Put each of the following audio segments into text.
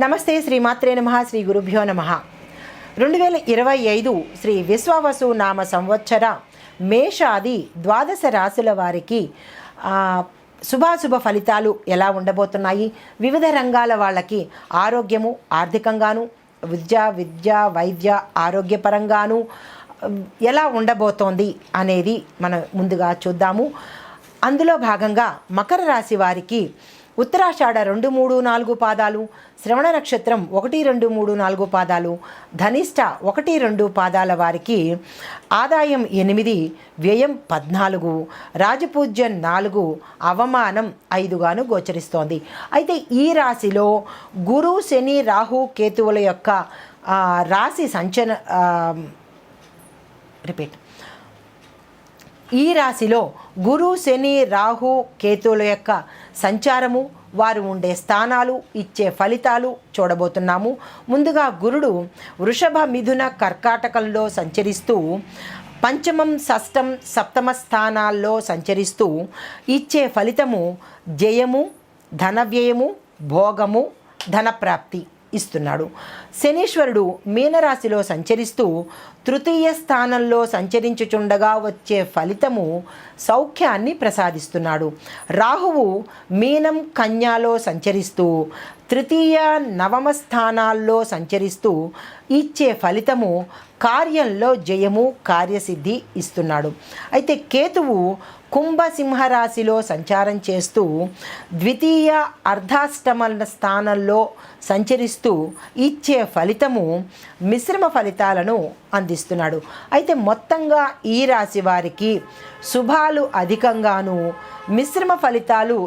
నమస్తే, శ్రీమాత్రే నమః, శ్రీ గురుభ్యో నమః. 2025 శ్రీ విశ్వావసు నామ సంవత్సర మేషాది ద్వాదశ రాశుల వారికి శుభాశుభ ఫలితాలు ఎలా ఉండబోతున్నాయి, వివిధ రంగాల వాళ్ళకి ఆరోగ్యము, ఆర్థికంగాను, విద్య వైద్య ఆరోగ్యపరంగాను ఎలా ఉండబోతోంది అనేది మనం ముందుగా చూద్దాము. అందులో భాగంగా మకర రాశి వారికి ఉత్తరాషాఢ 2, 3, 4 పాదాలు, శ్రవణ నక్షత్రం 1, 2, 3, 4 పాదాలు, ధనిష్ట 1, 2 పాదాల వారికి ఆదాయం 8, వ్యయం 14, రాజపూజ్యం 4, అవమానం 5గాను గోచరిస్తోంది. అయితే ఈ రాశిలో గురు, శని, రాహు, కేతువుల యొక్క రాశి ఈ రాశిలో గురు, శని, రాహు, కేతువుల యొక్క సంచారము, వారు ఉండే స్థానాలు ఇచ్చే ఫలితాలు చూడబోతున్నాము. ముందుగా గురుడు వృషభ, మిథున, కర్కాటకంలో సంచరిస్తూ పంచమం, షష్టం, సప్తమ స్థానాల్లో సంచరిస్తూ ఇచ్చే ఫలితము జయము, ధనవ్యయము, భోగము, ధనప్రాప్తి ఇస్తున్నాడు. శనీశ్వరుడు మీనరాశిలో సంచరిస్తూ తృతీయ స్థానంలో సంచరించుచుండగా వచ్చే ఫలితము సౌఖ్యాన్ని ప్రసాదిస్తున్నాడు. రాహువు మీనం, కన్యాలో సంచరిస్తూ తృతీయ, నవమ స్థానాల్లో సంచరిస్తూ ఇచ్చే ఫలితము కార్యంలో జయము, కార్యసిద్ధి ఇస్తున్నాడు. అయితే కేతువు కుంభ, సింహరాశిలో సంచారం చేస్తూ ద్వితీయ, అర్ధాష్టమ స్థానంలో సంచరిస్తూ ఇచ్చే ఫలితము మిశ్రమ ఫలితాలను అందిస్తున్నాడు. అయితే మొత్తంగా ఈ రాశి వారికి శుభాలు అధికంగాను, మిశ్రమ ఫలితాలు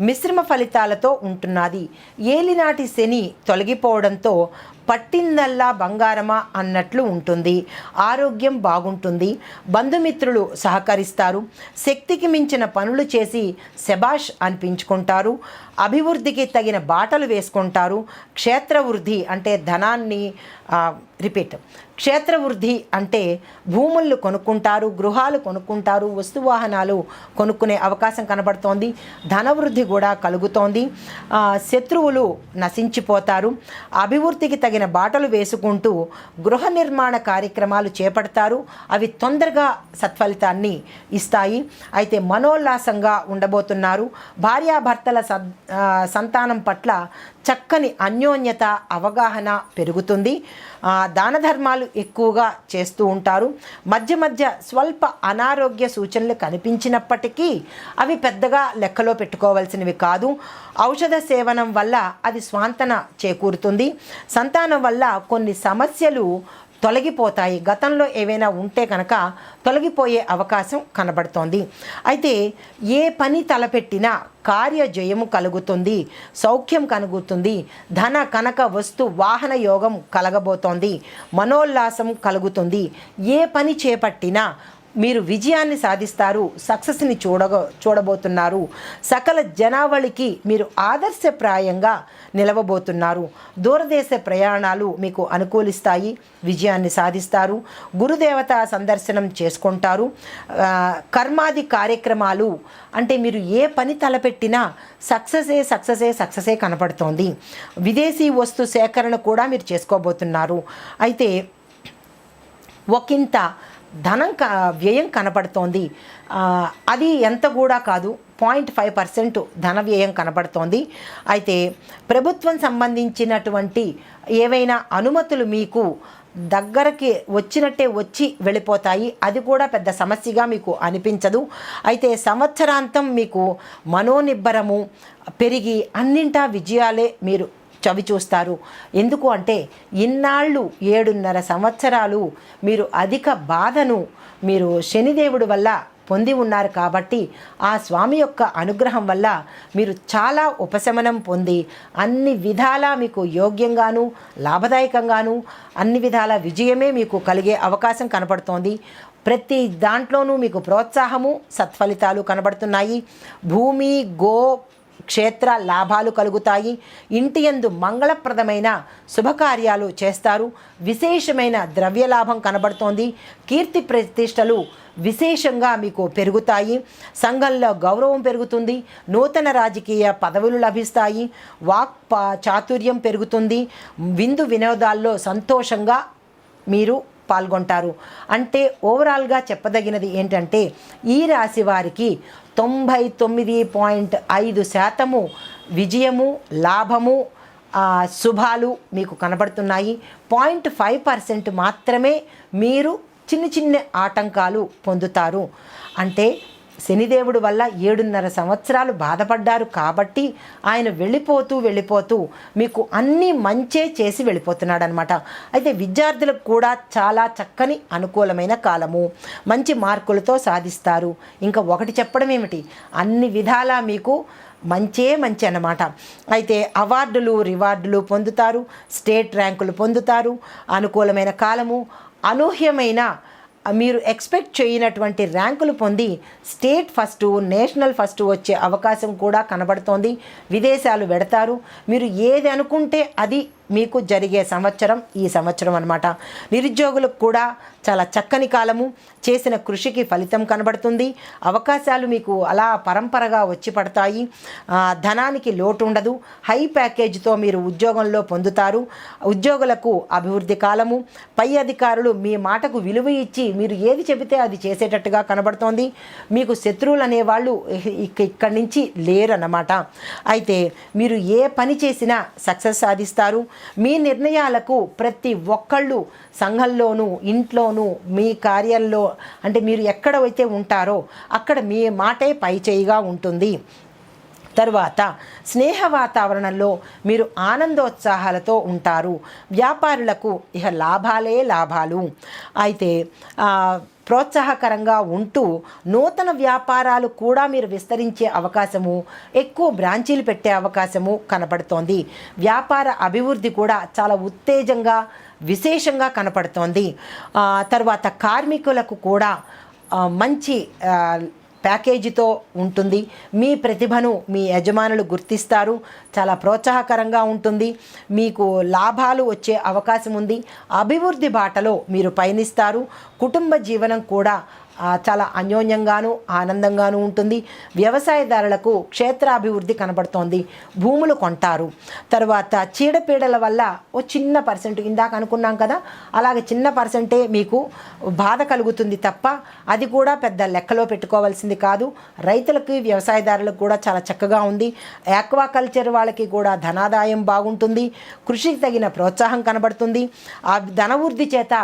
మిశ్రమ ఫలితాలతో ఉంటున్నది. ఏలినాటి శని తొలగిపోవడంతో పట్టిందల్లా బంగారమా అన్నట్లు ఉంటుంది. ఆరోగ్యం బాగుంటుంది. బంధుమిత్రులు సహకరిస్తారు. శక్తికి మించిన పనులు చేసి శబాష్ అనిపించుకుంటారు. అభివృద్ధికి తగిన బాటలు వేసుకుంటారు. క్షేత్రవృద్ధి అంటే క్షేత్రవృద్ధి అంటే భూములు కొనుక్కుంటారు, గృహాలు కొనుక్కుంటారు, వస్తువాహనాలు కొనుక్కునే అవకాశం కనబడుతోంది. ధనవృద్ధి కూడా కలుగుతోంది. శత్రువులు నశించిపోతారు. అభివృద్ధికి తగిన బాటలు వేసుకుంటూ గృహ నిర్మాణ కార్యక్రమాలు చేపడతారు. అవి తొందరగా సత్ఫలితాన్ని ఇస్తాయి. అయితే మనోల్లాసంగా ఉండబోతున్నారు. భార్యాభర్తల సంతానం పట్ల చక్కని అన్యోన్యత, అవగాహన పెరుగుతుంది. దాన ధర్మాలు ఎక్కువగా చేస్తూ ఉంటారు. మధ్య మధ్య స్వల్ప అనారోగ్య సూచనలు కనిపించినప్పటికీ అవి పెద్దగా లెక్కలో పెట్టుకోవాల్సినవి కాదు. ఔషధ సేవనం వల్ల అది స్వాంతన చేకూరుతుంది. సంతానం వల్ల కొన్ని సమస్యలు తొలగిపోతాయి. గతంలో ఏవైనా ఉంటే కనుక తొలగిపోయే అవకాశం కనబడుతోంది. అయితే ఏ పని తలపెట్టినా కార్యజయము కలుగుతుంది, సౌఖ్యం కలుగుతుంది. ధన, కనక, వస్తు, వాహన యోగం కలగబోతోంది. మనోల్లాసం కలుగుతుంది. ఏ పని చేపట్టినా మీరు విజయాన్ని సాధిస్తారు. సక్సెస్ని చూడబోతున్నారు. సకల జనావళికి మీరు ఆదర్శప్రాయంగా నిలవబోతున్నారు. దూరదేశ ప్రయాణాలు మీకు అనుకూలిస్తాయి. విజయాన్ని సాధిస్తారు. గురుదేవత సందర్శనం చేసుకుంటారు. కర్మాది కార్యక్రమాలు అంటే మీరు ఏ పని తలపెట్టినా సక్సెసే కనపడుతోంది. విదేశీ వస్తు సేకరణ కూడా మీరు చేసుకోబోతున్నారు. అయితే ఒకంత వ్యయం కనపడుతోంది. అది ఎంత కూడా కాదు, 0.5% ధన వ్యయం కనబడుతోంది. అయితే ప్రభుత్వం సంబంధించినటువంటి ఏవైనా అనుమతులు మీకు దగ్గరకి వచ్చినట్టే వచ్చి వెళ్ళిపోతాయి. అది కూడా పెద్ద సమస్యగా మీకు అనిపించదు. అయితే సంవత్సరాంతం మీకు మనోనిబ్బరము పెరిగి అన్నింటా విజయాలే మీరు చవి చూస్తారు. ఎందుకు అంటే ఇన్నాళ్ళు 7.5 సంవత్సరాలు మీరు అధిక బాధను మీరు శనిదేవుడి వల్ల పొంది ఉన్నారు. కాబట్టి ఆ స్వామి యొక్క అనుగ్రహం వల్ల మీరు చాలా ఉపశమనం పొంది అన్ని విధాలా మీకు యోగ్యంగాను, లాభదాయకంగాను, అన్ని విధాల విజయమే మీకు కలిగే అవకాశం కనపడుతోంది. ప్రతి దాంట్లోనూ మీకు ప్రోత్సాహము, సత్ఫలితాలు కనబడుతున్నాయి. భూమి, క్షేత్ర లాభాలు కలుగుతాయి. ఇంటి యందు మంగళప్రదమైన శుభకార్యాలు చేస్తారు. విశేషమైన ద్రవ్య లాభం కనబడుతోంది. కీర్తి ప్రతిష్టలు విశేషంగా మీకు పెరుగుతాయి. సంఘంలో గౌరవం పెరుగుతుంది. నూతన రాజకీయ పదవులు లభిస్తాయి. చాతుర్యం పెరుగుతుంది. విందు వినోదాల్లో సంతోషంగా మీరు పాల్గొంటారు. అంటే ఓవరాల్గా చెప్పదగినది ఏంటంటే ఈ రాశి వారికి 99.5% విజయము, లాభము, శుభాలు మీకు కనబడుతున్నాయి. 0.5% మాత్రమే మీరు చిన్న చిన్న ఆటంకాలు పొందుతారు. అంటే శనిదేవుడు వల్ల 7.5 సంవత్సరాలు బాధపడ్డారు కాబట్టి ఆయన వెళ్ళిపోతూ మీకు అన్నీ మంచే చేసి వెళ్ళిపోతున్నాడు అనమాట. అయితే విద్యార్థులకు కూడా చాలా చక్కని అనుకూలమైన కాలము. మంచి మార్కులతో సాధిస్తారు. ఇంకా ఒకటి చెప్పడం ఏమిటి, అన్ని విధాలా మీకు మంచి అన్నమాట. అయితే అవార్డులు, రివార్డులు పొందుతారు. స్టేట్ ర్యాంకులు పొందుతారు. అనుకూలమైన కాలము. అనూహ్యమైన మీరు ఎక్స్పెక్ట్ చేయనటువంటి ర్యాంకులు పొంది స్టేట్ ఫస్ట్, నేషనల్ ఫస్ట్ వచ్చే అవకాశం కూడా కనబడుతోంది. విదేశాలు వెడతారు. మీరు ఏది అనుకుంటే అది మీకు జరిగే సంవత్సరం ఈ సంవత్సరం అన్నమాట. నిరుద్యోగులకు కూడా చాలా చక్కని కాలము. చేసిన కృషికి ఫలితం కనబడుతుంది. అవకాశాలు మీకు అలా పరంపరగా వచ్చి పడతాయి. ధనానికి లోటు ఉండదు. హై ప్యాకేజీతో మీరు ఉద్యోగంలో పొందుతారు. ఉద్యోగులకు అభివృద్ధి కాలము. పై అధికారులు మీ మాటకు విలువ ఇచ్చి మీరు ఏది చెబితే అది చేసేటట్టుగా కనబడుతోంది. మీకు శత్రువులు అనేవాళ్ళు ఇక్కడి నుంచి లేరు అన్నమాట. అయితే మీరు ఏ పని చేసినా సక్సెస్ సాధిస్తారు. మీ నిర్ణయాలకు ప్రతి ఒక్కళ్ళు సంఘంలోనూ, ఇంట్లోనూ, మీ కార్యాల్లో, అంటే మీరు ఎక్కడైతే ఉంటారో అక్కడ మీ మాటే పైచేయిగా ఉంటుంది. తరువాత స్నేహ వాతావరణంలో మీరు ఆనందోత్సాహాలతో ఉంటారు. వ్యాపారులకు ఇక లాభాలే లాభాలు. అయితే ప్రోత్సాహకరంగా ఉంటూ నూతన వ్యాపారాలు కూడా మీరు విస్తరించే అవకాశము, ఎక్కువ బ్రాంచీలు పెట్టే అవకాశము కనపడుతోంది. వ్యాపార అభివృద్ధి కూడా చాలా ఉత్తేజంగా, విశేషంగా కనపడుతోంది. తర్వాత కార్మికులకు కూడా మంచి ప్యాకేజీతో ఉంటుంది. మీ ప్రతిభను మీ యజమానులు గుర్తిస్తారు. చాలా ప్రోత్సాహకరంగా ఉంటుంది. మీకు లాభాలు వచ్చే అవకాశం ఉంది. అభివృద్ధి బాటలో మీరు పయనిస్తారు. కుటుంబ జీవనం కూడా చాలా అన్యోన్యంగాను, ఆనందంగాను ఉంటుంది. వ్యవసాయదారులకు క్షేత్రాభివృద్ధి కనబడుతోంది. భూములు కొంటారు. తర్వాత చీడపీడల వల్ల ఓ చిన్న పర్సెంట్, ఇందాక అనుకున్నాం కదా, అలాగే చిన్న పర్సెంటే మీకు బాధ కలుగుతుంది తప్ప అది కూడా పెద్ద లెక్కలో పెట్టుకోవాల్సింది కాదు. రైతులకి, వ్యవసాయదారులకు కూడా చాలా చక్కగా ఉంది. ఆక్వాకల్చర్ వాళ్ళకి కూడా ధనాదాయం బాగుంటుంది. కృషికి తగిన ప్రోత్సాహం కనబడుతుంది. ఆ ధనవృద్ధి చేత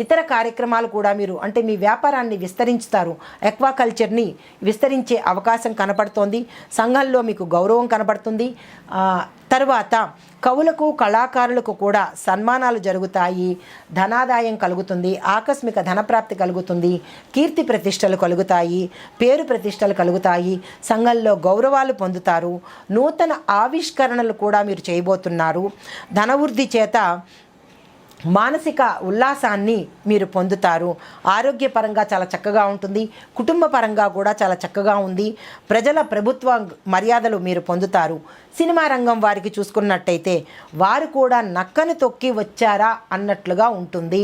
ఇతర కార్యక్రమాలు కూడా మీరు, అంటే మీ వ్యాపారాన్ని విస్తరించుతారు. ఆక్వాకల్చర్ని విస్తరించే అవకాశం కనపడుతోంది. సంఘంలో మీకు గౌరవం కనబడుతుంది. తర్వాత కవులకు, కళాకారులకు కూడా సన్మానాలు జరుగుతాయి. ధనాదాయం కలుగుతుంది. ఆకస్మిక ధనప్రాప్తి కలుగుతుంది. కీర్తి ప్రతిష్టలు కలుగుతాయి. పేరు ప్రతిష్టలు కలుగుతాయి. సంఘంలో గౌరవాలు పొందుతారు. నూతన ఆవిష్కరణలు కూడా మీరు చేయబోతున్నారు. ధనవృద్ధి చేత మానసిక ఉల్లాసాన్ని మీరు పొందుతారు. ఆరోగ్యపరంగా చాలా చక్కగా ఉంటుంది. కుటుంబ పరంగా కూడా చాలా చక్కగా ఉంది. ప్రజల ప్రభుత్వ మర్యాదలు మీరు పొందుతారు. సినిమా రంగం వారికి చూసుకున్నట్టయితే వారు కూడా నక్కను తొక్కి వచ్చారా అన్నట్లుగా ఉంటుంది.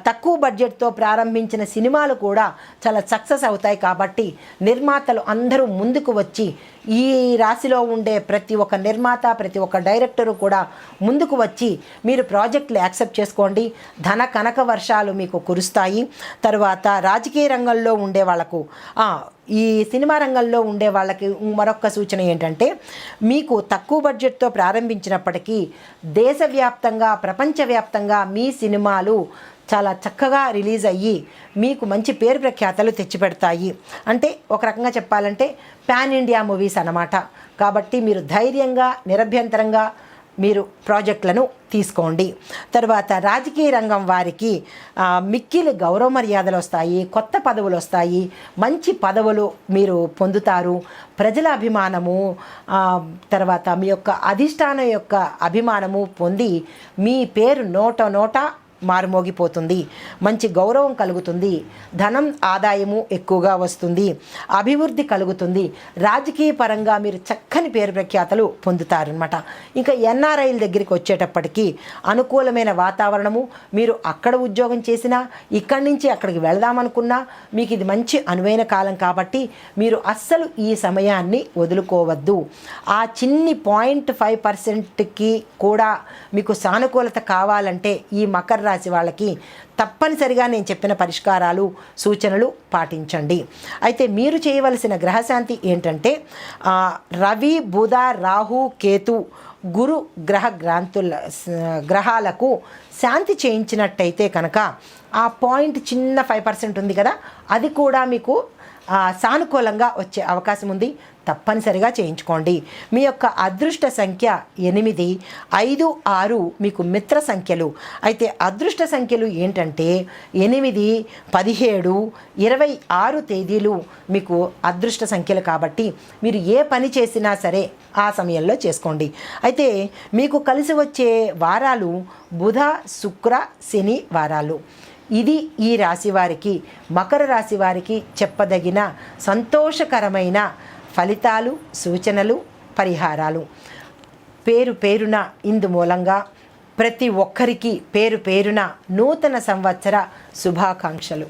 తక్కువ బడ్జెట్తో ప్రారంభించిన సినిమాలు కూడా చాలా సక్సెస్ అవుతాయి. కాబట్టి నిర్మాతలు అందరూ ముందుకు వచ్చి, ఈ రాశిలో ఉండే ప్రతి ఒక్క నిర్మాత, ప్రతి ఒక్క డైరెక్టరు కూడా ముందుకు వచ్చి మీరు ప్రాజెక్టులు యాక్సెప్ట్ చేసుకోండి. ధన కనక వర్షాలు మీకు కురుస్తాయి. తర్వాత రాజకీయ రంగంలో ఉండే వాళ్ళకు, ఈ సినిమా రంగంలో ఉండే వాళ్ళకి మరొక సూచన ఏంటంటే, మీకు తక్కువ బడ్జెట్తో ప్రారంభించినప్పటికీ దేశవ్యాప్తంగా, ప్రపంచవ్యాప్తంగా మీ సినిమాలు చాలా చక్కగా రిలీజ్ అయ్యి మీకు మంచి పేరు ప్రఖ్యాతలు తెచ్చిపెడతాయి. అంటే ఒక రకంగా చెప్పాలంటే పాన్ ఇండియా మూవీస్ అన్నమాట. కాబట్టి మీరు ధైర్యంగా, నిరభ్యంతరంగా మీరు ప్రాజెక్టులను తీసుకోండి. తర్వాత రాజకీయ రంగం వారికి మిక్కిలి గౌరవ మర్యాదలు వస్తాయి. కొత్త పదవులు వస్తాయి. మంచి పదవులు మీరు పొందుతారు. ప్రజల అభిమానము, తర్వాత మీ యొక్క అధిష్టానం యొక్క అభిమానము పొంది మీ పేరు నోట మారుమోగిపోతుంది, మంచి గౌరవం కలుగుతుంది, ధనం ఆదాయము ఎక్కువగా వస్తుంది, అభివృద్ధి కలుగుతుంది, రాజకీయ పరంగా మీరు చక్కని పేరు ప్రఖ్యాతలు పొందుతారనమాట. ఇంకా ఎన్ఆర్ఐల దగ్గరికి వచ్చేటప్పటికీ అనుకూలమైన వాతావరణము, మీరు అక్కడ ఉద్యోగం చేసినా ఇక్కడి నుంచి అక్కడికి వెళదామనుకున్నా మీకు ఇది మంచి అనువైన కాలం కాబట్టి మీరు అస్సలు ఈ సమయాన్ని వదులుకోవద్దు. ఆ చిన్ని 0.5%కి కూడా మీకు సానుకూలత కావాలంటే ఈ మకర రాశి వాళ్ళకి తప్పనిసరిగా నేను చెప్పిన పరిష్కారాలు సూచనలు పాటించండి. అయితే మీరు చేయవలసిన గ్రహశాంతి ఏంటంటే రవి, బుధ, రాహు, కేతు, గురు గ్రహాలకు శాంతి చేయించినట్టయితే కనుక ఆ పాయింట్ చిన్న 5% ఉంది కదా, అది కూడా మీకు సానుకూలంగా వచ్చే అవకాశం ఉంది. తప్పనిసరిగా చేయించుకోండి. మీ యొక్క అదృష్ట సంఖ్య 8, 5, 6 మీకు మిత్ర సంఖ్యలు. అయితే అదృష్ట సంఖ్యలు ఏంటంటే 8, 17, 26 తేదీలు మీకు అదృష్ట సంఖ్యలు కాబట్టి మీరు ఏ పని చేసినా సరే ఆ సమయంలో చేసుకోండి. అయితే మీకు కలిసి వచ్చే వారాలు బుధ, శుక్ర, శని వారాలు. ఇది ఈ రాశి వారికి, మకర రాశి వారికి చెప్పదగిన సంతోషకరమైన ఫలితాలు, సూచనలు, పరిహారాలు. పేరు పేరున ఇందు మూలంగా ప్రతి ఒక్కరికి పేరు పేరున నూతన సంవత్సర శుభాకాంక్షలు.